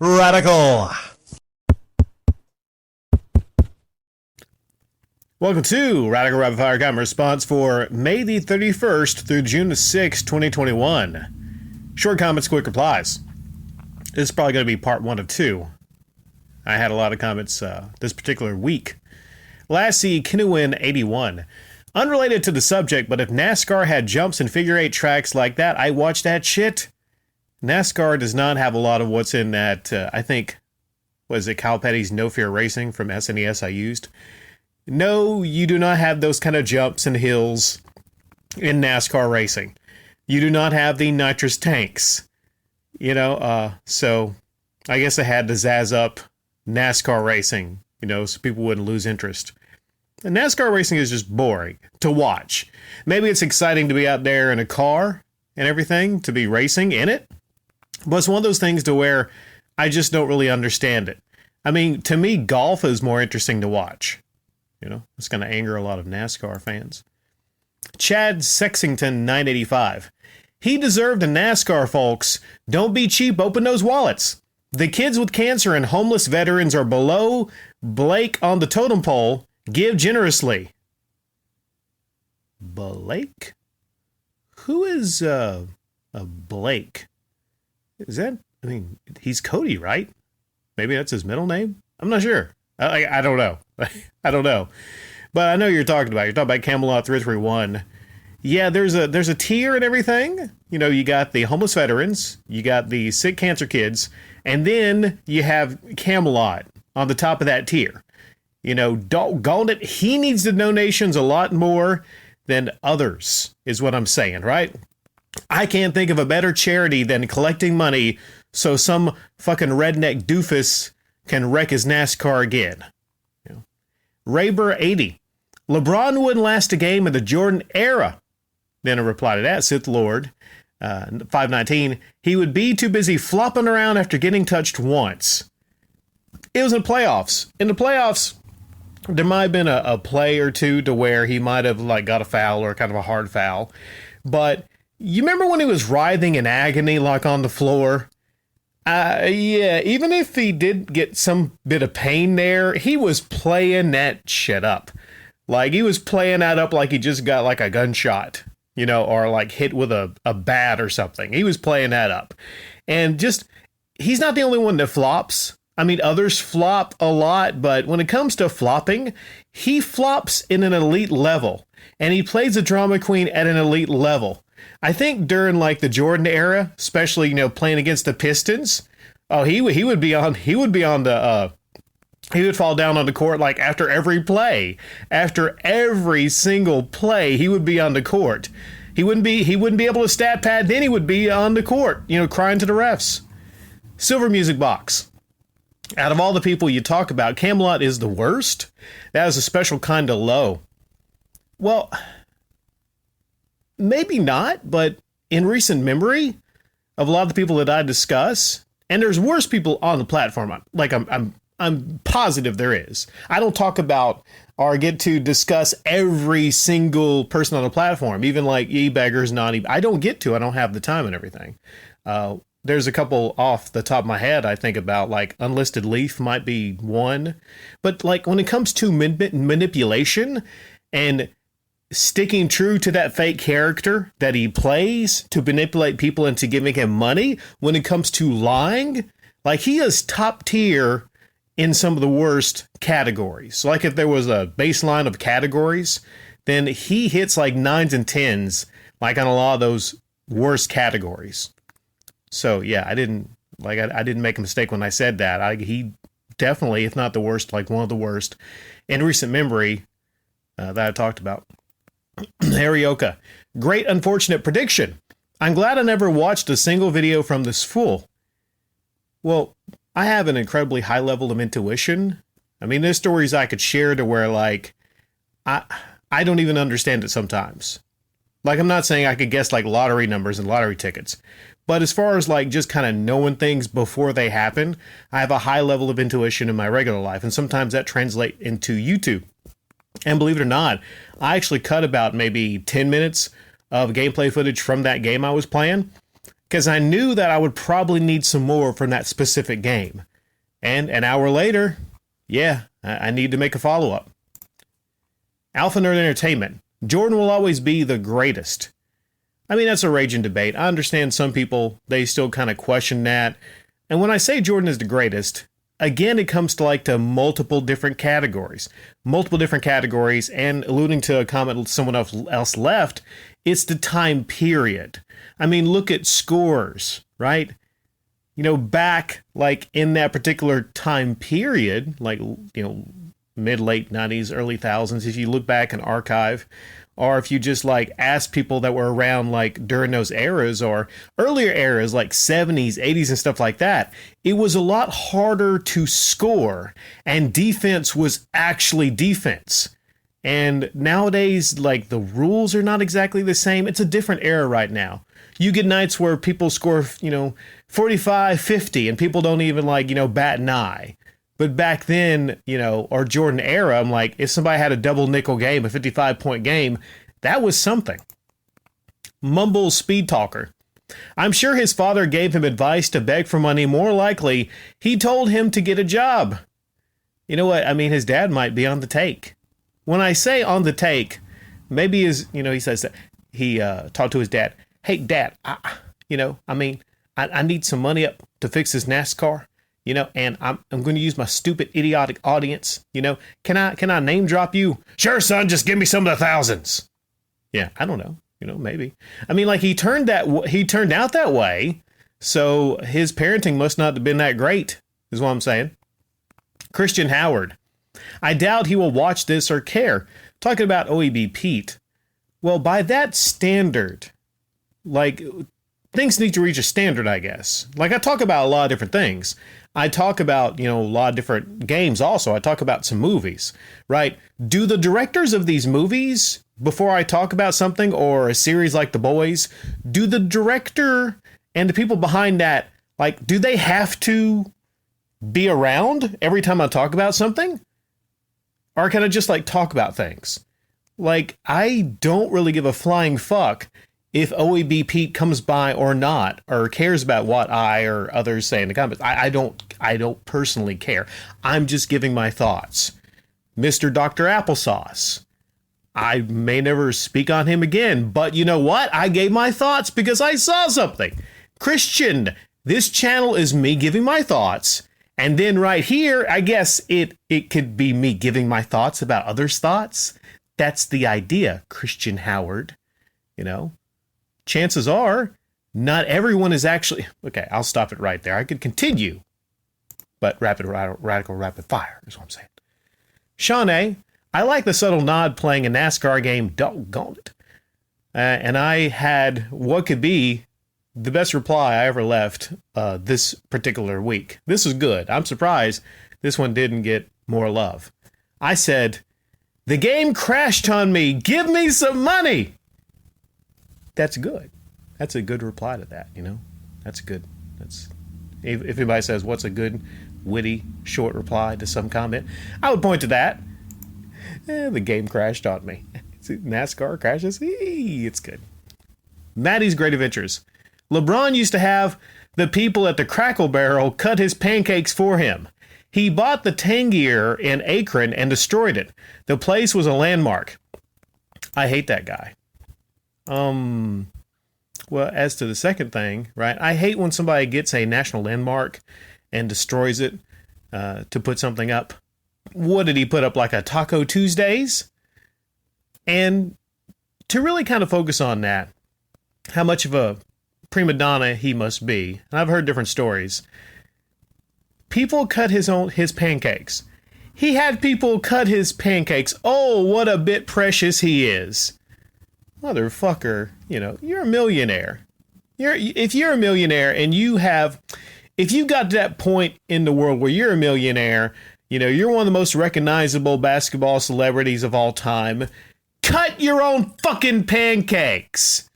Radical. Welcome to Radical Rapid Fire Comment Response for May the 31st through June the 6th, 2021. Short comments, quick replies. This is probably going to be part one of two. I had a lot of comments this particular week. Lassie Kinuin 81. Unrelated to the subject, but if NASCAR had jumps and figure eight tracks like that, I watch that shit. NASCAR does not have a lot of what's in that, I think, was it Kyle Petty's No Fear Racing from SNES I used? No, you do not have those kind of jumps and hills in NASCAR racing. You do not have the nitrous tanks, so I guess I had to zazz up NASCAR racing, so people wouldn't lose interest. And NASCAR racing is just boring to watch. Maybe it's exciting to be out there in a car and everything, to be racing in it. But it's one of those things to where I just don't really understand it. I mean, to me, golf is more interesting to watch. It's going to anger a lot of NASCAR fans. Chad Sexington 985. He deserved a NASCAR, folks. Don't be cheap. Open those wallets. The kids with cancer and homeless veterans are below Blake on the totem pole. Give generously. Blake? Who is a Blake? Is that, he's Cody, right? Maybe that's his middle name? I'm not sure. I don't know. I don't know. But I know you're talking about. You're talking about Camelot 331. Yeah, there's a tier and everything. You got the homeless veterans, you got the sick cancer kids, and then you have Camelot on the top of that tier. Doggone it, he needs the donations a lot more than others, is what I'm saying, right? I can't think of a better charity than collecting money so some fucking redneck doofus can wreck his NASCAR again. Rayber 80. LeBron wouldn't last a game in the Jordan era. Then a reply to that, Sith Lord 519. He would be too busy flopping around after getting touched once. It was in the playoffs. In the playoffs, there might have been a play or two to where he might have got a foul or kind of a hard foul. But you remember when he was writhing in agony on the floor? Yeah, even if he did get some bit of pain there, he was playing that shit up. He was playing that up like he just got a gunshot, or hit with a bat or something. He was playing that up. And he's not the only one that flops. Others flop a lot, but when it comes to flopping, he flops in an elite level. And he plays a drama queen at an elite level. I think during the Jordan era, especially, playing against the Pistons, he would fall down on the court after every play. After every single play, he would be on the court. He wouldn't be able to stat pad, then he would be on the court, crying to the refs. Silver Music Box. Out of all the people you talk about, Camelot is the worst. That is a special kind of low. Well, maybe not, but in recent memory of a lot of the people that I discuss, and there's worse people on the platform. I'm positive there is. I don't talk about or get to discuss every single person on the platform, even e-beggars, I don't get to. I don't have the time and everything. There's a couple off the top of my head I think about, Unlisted Leaf might be one. But when it comes to manipulation and sticking true to that fake character that he plays to manipulate people into giving him money, when it comes to lying, he is top tier in some of the worst categories. So if there was a baseline of categories, then he hits 9s and 10s, on a lot of those worst categories. So yeah, I didn't make a mistake when I said that. He definitely, if not the worst, one of the worst in recent memory that I talked about. Arioka, great unfortunate prediction. I'm glad I never watched a single video from this fool. Well, I have an incredibly high level of intuition. There's stories I could share to where I don't even understand it sometimes. I'm not saying I could guess lottery numbers and lottery tickets. But as far as just kind of knowing things before they happen, I have a high level of intuition in my regular life. And sometimes that translates into YouTube. And believe it or not, I actually cut about maybe 10 minutes of gameplay footage from that game I was playing. because I knew that I would probably need some more from that specific game. And an hour later, yeah, I need to make a follow-up. Alpha Nerd Entertainment. Jordan will always be the greatest. I mean, that's a raging debate. I understand some people, they still kind of question that. And when I say Jordan is the greatest, again, it comes to multiple different categories. And alluding to a comment someone else left, it's the time period. I mean, look at scores, right? Back in that particular time period, mid-late 90s, early thousands, if you look back in archive, or if you just ask people that were around during those eras or earlier eras like 70s, 80s and stuff like that, it was a lot harder to score and defense was actually defense. And nowadays, the rules are not exactly the same. It's a different era right now. You get nights where people score, 45, 50 and people don't even bat an eye. But back then, or Jordan era, I'm if somebody had a double nickel game, a 55-point game, that was something. Mumble Speed Talker. I'm sure his father gave him advice to beg for money. More likely, he told him to get a job. You know what? I mean, his dad might be on the take. When I say on the take, maybe he says that he talked to his dad. Hey, Dad, I need some money up to fix this NASCAR. And I'm going to use my stupid, idiotic audience. Can I name drop you? Sure, son, just give me some of the thousands. Yeah, I don't know. Maybe. I mean, he turned out that way. So his parenting must not have been that great, is what I'm saying. Christian Howard. I doubt he will watch this or care. Talking about OEB Pete. Well, by that standard, things need to reach a standard, I guess. I talk about a lot of different things. I talk about, a lot of different games also. I talk about some movies, right? Do the directors of these movies, before I talk about something or a series like The Boys, do the director and the people behind that, do they have to be around every time I talk about something? Or can I just talk about things? I don't really give a flying fuck if OEB Pete comes by or not, or cares about what I or others say in the comments. I don't personally care. I'm just giving my thoughts. Mr. Dr. Applesauce. I may never speak on him again, but you know what? I gave my thoughts because I saw something. Christian, this channel is me giving my thoughts. And then right here, I guess it could be me giving my thoughts about others' thoughts. That's the idea, Christian Howard. Chances are, not everyone is actually... Okay, I'll stop it right there. I could continue, but radical rapid fire is what I'm saying. Sean A., I like the subtle nod playing a NASCAR game, doggone it. And I had what could be the best reply I ever left this particular week. This is good. I'm surprised this one didn't get more love. I said, the game crashed on me. Give me some money. That's good. That's a good reply to that, That's good. If anybody says, what's a good, witty, short reply to some comment, I would point to that. The game crashed on me. NASCAR crashes? It's good. Maddie's Great Adventures. LeBron used to have the people at the Crackle Barrel cut his pancakes for him. He bought the Tangier in Akron and destroyed it. The place was a landmark. I hate that guy. Well, as to the second thing, right? I hate when somebody gets a national landmark and destroys it to put something up. What did he put up, a Taco Tuesdays? And to really kind of focus on that, how much of a prima donna he must be. And I've heard different stories. People cut his pancakes. He had people cut his pancakes. Oh, what a bit precious he is. Motherfucker, you're a millionaire. If you're a millionaire and if you got to that point in the world where you're a millionaire, you're one of the most recognizable basketball celebrities of all time, cut your own fucking pancakes.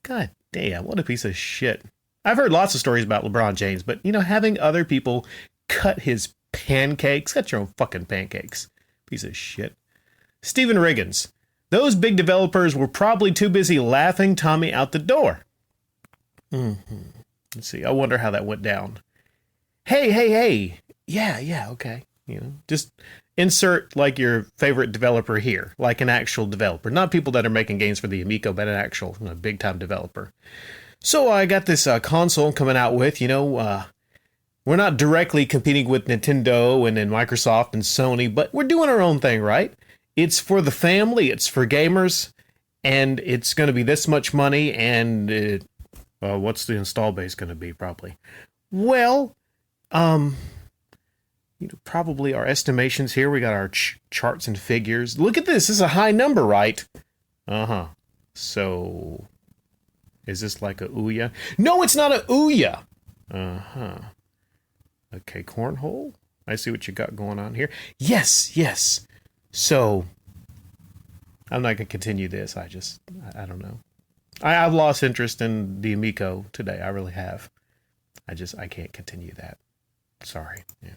God damn, what a piece of shit. I've heard lots of stories about LeBron James, but having other people cut his pancakes, cut your own fucking pancakes. Piece of shit. Stephen Riggins. Those big developers were probably too busy laughing Tommy out the door. Let's see. I wonder how that went down. Hey. Yeah, okay. Just insert like your favorite developer here, like an actual developer, not people that are making games for the Amico, but an actual big time developer. So I got this console coming out with, we're not directly competing with Nintendo and then Microsoft and Sony, but we're doing our own thing, right? It's for the family, it's for gamers, and it's going to be this much money, and what's the install base going to be, probably? Well, probably our estimations here. We got our charts and figures. Look at this. This is a high number, right? Uh-huh. So, is this like a Ouya? No, it's not a Ouya. Uh-huh. Okay, cornhole. I see what you got going on here. Yes. So, I'm not going to continue this. I don't know. I've lost interest in the Amico today. I really have. I can't continue that. Sorry. Yeah.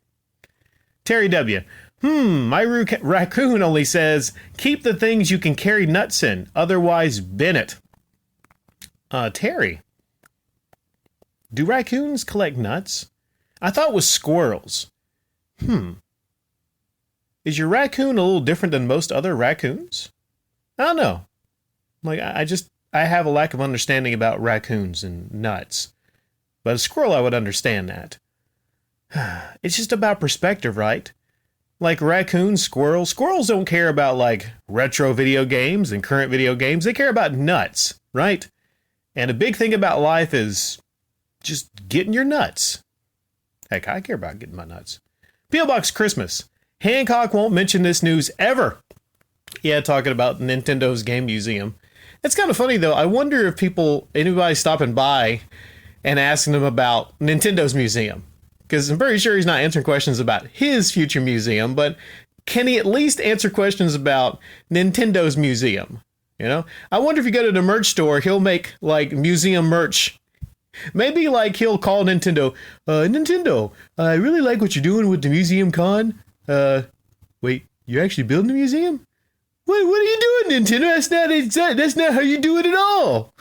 Terry W. My raccoon only says, keep the things you can carry nuts in. Otherwise, bin it. Terry. Do raccoons collect nuts? I thought it was squirrels. Is your raccoon a little different than most other raccoons? I don't know. Like, I have a lack of understanding about raccoons and nuts. But a squirrel, I would understand that. It's just about perspective, right? Like raccoons, squirrels don't care about like retro video games and current video games. They care about nuts, right? And a big thing about life is just getting your nuts. Heck, I care about getting my nuts. P.O. Box Christmas. Hancock won't mention this news ever. Yeah, talking about Nintendo's Game Museum. It's kind of funny, though. I wonder if anybody stopping by and asking them about Nintendo's museum. Because I'm pretty sure he's not answering questions about his future museum, but can he at least answer questions about Nintendo's museum? I wonder if you go to the merch store, he'll make like museum merch. Maybe like he'll call Nintendo, Nintendo, I really like what you're doing with the museum con. Wait, you're actually building a museum? What are you doing, Nintendo? That's not how you do it at all.